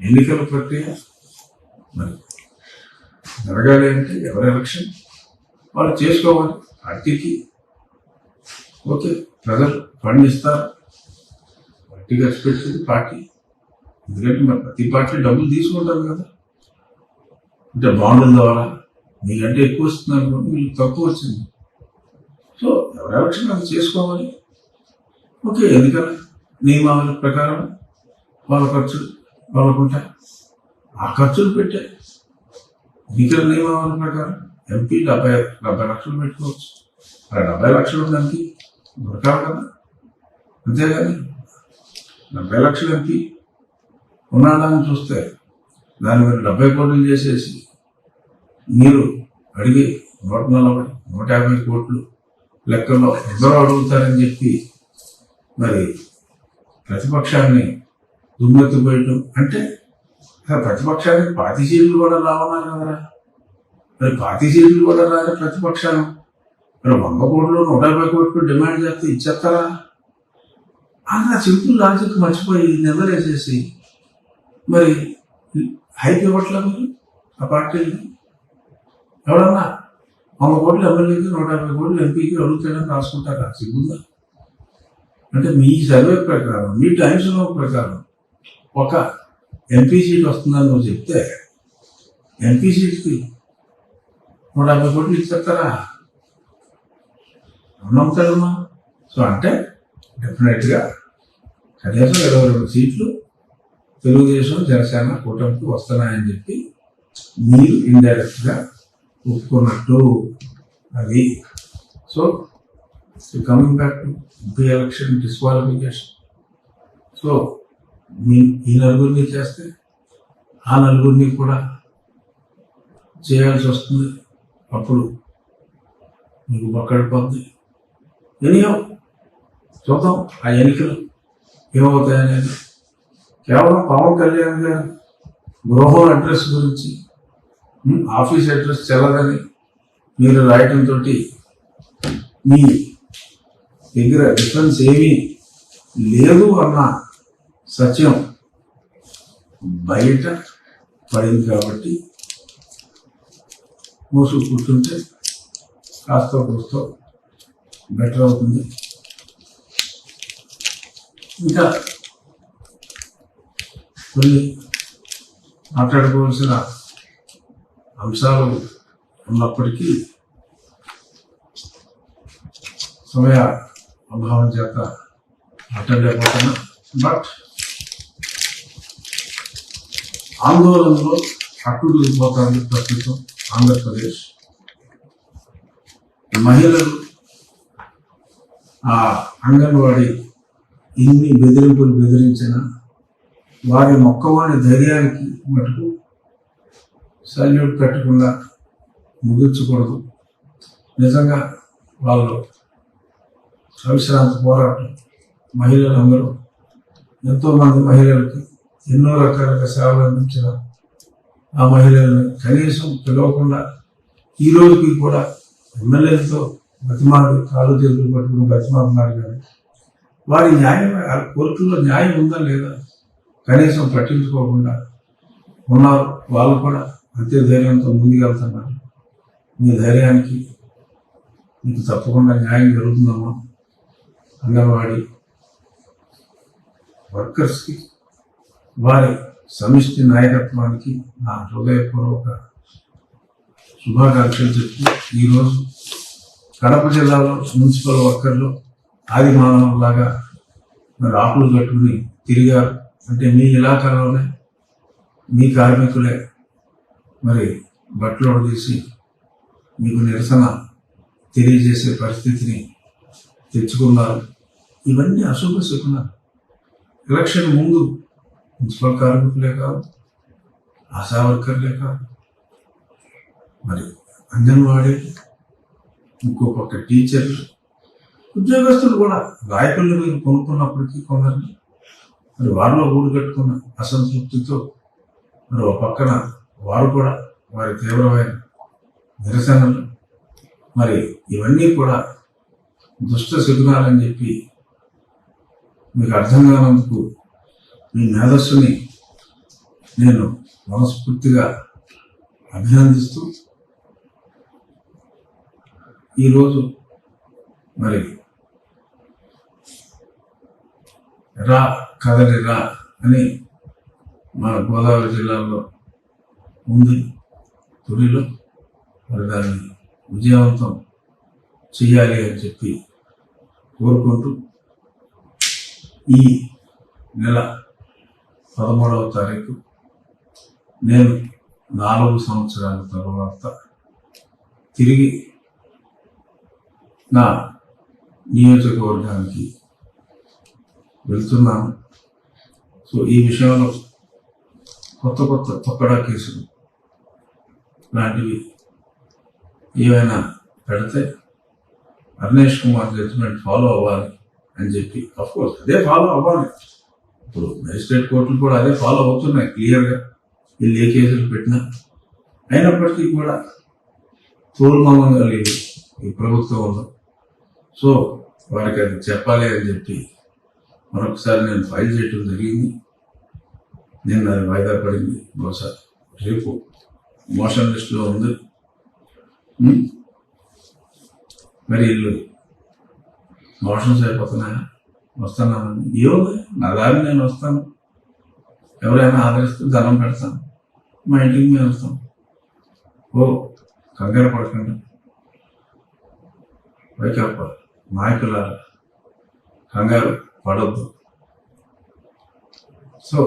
ఎన్నికల ప్రక్రియ మరి జరగాలి అంటే ఎవరి ఎలక్షన్ వాళ్ళు చేసుకోవాలి. పార్టీకి ఓకే, ప్రజలు ఫండ్ ఇస్తారు, పార్టీ ఖర్చు పెట్టేది పార్టీ. ఎందుకంటే మరి ప్రతి పార్టీ డబ్బులు తీసుకుంటారు కదా, అంటే బాండ్ల ద్వారా. మీకంటే ఎక్కువ వస్తుంది అనుకోండి, వీళ్ళకి తక్కువ వచ్చింది. సో ఎవరి ఎలక్షన్ అది చేసుకోవాలి. ఓకే, ఎన్నికల నియమావళి ప్రకారం వాళ్ళ ఖర్చులు వాళ్ళకుంటాయి. ఆ ఖర్చులు పెట్టే ఎన్నికల నియమావళి ప్రకారం ఎంపీ 70 లక్షలు పెట్టుకోవచ్చు. 70 లక్షలు దానికి దొరకాలి కదా. అంతేగాని 70 లక్షలు ఎంపీ ఉన్నాడని చూస్తే దాని మీద 70 కోట్లు చేసేసి మీరు అడిగి 140, 150 కోట్లు లెక్కల్లో ఎవరో అడుగుతారని చెప్పి మరి ప్రతిపక్షాన్ని దుమ్మెత్తిపోయటం అంటే ప్రతిపక్షానికి 40 సీట్లు కూడా రావన్నారు కదరా. మరి 40 సీట్లు కూడా రాని ప్రతిపక్షాలు మరి 100 కోట్లు 150 కోట్లు డిమాండ్ చేస్తే ఇచ్చేస్తారా? అలా సింపుల్ లాజిక్ మర్చిపోయి నిలదలేసేసి మరి హైప్ ఇవ్వట్లేదు మీరు ఆ పార్టీని. ఎవరన్నా 100 కోట్లు ఎమ్మెల్యేకి 150 కోట్లు ఎంపీకి అడుగుతాడని రాసుకుంటారా? సిగ్గుందా? అంటే మీ సర్వే ప్రకారం, మీ టైమ్స్ ప్రకారం ఒక ఎంపీ సీట్ వస్తుందని నువ్వు చెప్తే ఎంపీ సీట్కి 150 కోట్లు ఇచ్చేస్తారా? నమ్ముతాడమ్మా. సో అంటే డెఫినెట్గా కనీసం 22 సీట్లు తెలుగుదేశం జనసేన కూటమికి వస్తున్నాయని చెప్పి మీరు ఇండైరెక్ట్గా ఒప్పుకున్నట్టు అది. So coming back to MP election disqualification. So ఈ నలుగురిని చేస్తే ఆ నలుగురిని కూడా చేయాల్సి వస్తుంది. అప్పుడు మీకు బక్కడిపోద్ది. ఎనియో చూద్దాం ఆ ఎన్నికలు ఏమవుతాయనేది. కేవలం పవన్ కళ్యాణ్ గారి గృహం అడ్రస్ గురించి, ఆఫీస్ అడ్రస్ చెల్లదని మీరు రాయటంతో మీ దగ్గర డిఫరెన్స్ ఏమీ లేదు అన్న సత్యం బయట పడింది. కాబట్టి మూసు కూర్చుంటే కాస్త కూస్తో బెటర్ అవుతుంది. ఇంకా కొన్ని మాట్లాడుకోవాల్సిన అంశాలు ఉన్నప్పటికీ సమయ అభావం చేత మాట్లాడలేకపోతున్నా. బట్ ఆందోళనలో అట్టుడిపోతుంది ప్రస్తుతం ఆంధ్రప్రదేశ్. మహిళలు ఆ అంగన్వాడీ ఇన్ని బెదిరింపులు బెదిరించిన వారి మొక్కవాడి ధైర్యానికి మటుకు సల్యూట్ పెట్టకుండా ముగించకూడదు. నిజంగా వాళ్ళు అవిశ్రాంతి పోరాటం మహిళలందరూ ఎంతోమంది మహిళలకి ఎన్నో రకాలుగా సేవలు అందించిన ఆ మహిళలను కనీసం పిలవకుండా ఈ రోజుకి కూడా ఎమ్మెల్యేలతో బతిమాడు కాలు చేతులు పట్టుకుని బతిమాడున్నారు. కానీ వారి న్యాయం, కోర్టులో న్యాయం ఉందా లేదా కనీసం పట్టించుకోకుండా ఉన్నారు. వాళ్ళు కూడా అంతే ధైర్యంతో ముందుకెళ్తున్నారు. మీ ధైర్యానికి మీకు తప్పకుండా న్యాయం జరుగుతుందమ్మా. అంగన్వాడీ వర్కర్స్కి, వారి సమిష్టి నాయకత్వానికి నా హృదయపూర్వక శుభాకాంక్షలు చెప్తూ ఈరోజు కడప జిల్లాలో మున్సిపల్ వర్కర్లు ఆది మానవులాగా మరి ఆకులు కట్టుకుని తిరిగారు. అంటే మీ ఇలాకాలోనే మీ కార్మికులే మరి బట్టలు తీసి మీకు నిరసన తెలియజేసే పరిస్థితిని తెచ్చుకున్నారు. ఇవన్నీ అశుభ శకునాలు. ఎలక్షన్ ముందు మున్సిపల్ కార్మికులే కాదు, ఆశా వర్కర్లే కాదు, మరి అంగన్వాడీ, ఇంకో పక్క టీచర్లు, ఉద్యోగస్తులు కూడా రాయపల్లి మీరు కొనుక్కున్నప్పటికీ కొందరిని మరి వారిలో ఊడు కట్టుకున్న అసంతృప్తితో మరి ఒక పక్కన వారు కూడా వారి తీవ్రమైన నిరసనలు, మరి ఇవన్నీ కూడా దుష్ట శకునాలని చెప్పి మీకు అర్థం కానందుకు మీ మేధస్సుని నేను మనస్ఫూర్తిగా అభినందిస్తూ ఈరోజు మరి రా కదలి రా అని మన గోదావరి జిల్లాలో ఉంది తొలిలో, మరి దాన్ని విజయవంతం చేయాలి అని చెప్పి కోరుకుంటూ ఈ నెల 13వ తారీఖు నేను 4 సంవత్సరాల తర్వాత తిరిగి నా నియోజకవర్గానికి వెళ్తున్నాను. సో ఈ విషయంలో కొత్త తొక్కడా కేసులు లాంటివి ఏమైనా పెడితే అర్నేష్ కుమార్ జడ్జిమెంట్ ఫాలో అవ్వాలి అని చెప్పి, అఫ్కోర్స్ అదే ఫాలో అవ్వాలి. ఇప్పుడు మేజిస్ట్రేట్ కోర్టులు కూడా అదే ఫాలో అవుతున్నాయి క్లియర్గా, వీళ్ళు ఏ కేసులు పెట్టినా. అయినప్పటికీ కూడా తోలుమమంగా లేదు ఈ ప్రభుత్వంలో. సో వారికి అది చెప్పాలి అని చెప్పి మరొకసారి నేను ఫైల్ చేయటం జరిగింది. నేను అది వాయిదా పడింది, బహుశా రేపు మోషన్ లిస్టులో ఉంది. మరి వీళ్ళు మోషన్స్ అయిపోతున్నాయా, వస్తున్నానని ఏముంది, నా దారి నేను వస్తాను, ఎవరైనా ఆదరిస్తే ధనం పెడతాను, మా ఇంటికి మేము వస్తాం. ఓ కంగారు పడకండి వైకాపా నాయకులారా, కంగారు పడొద్దు. సో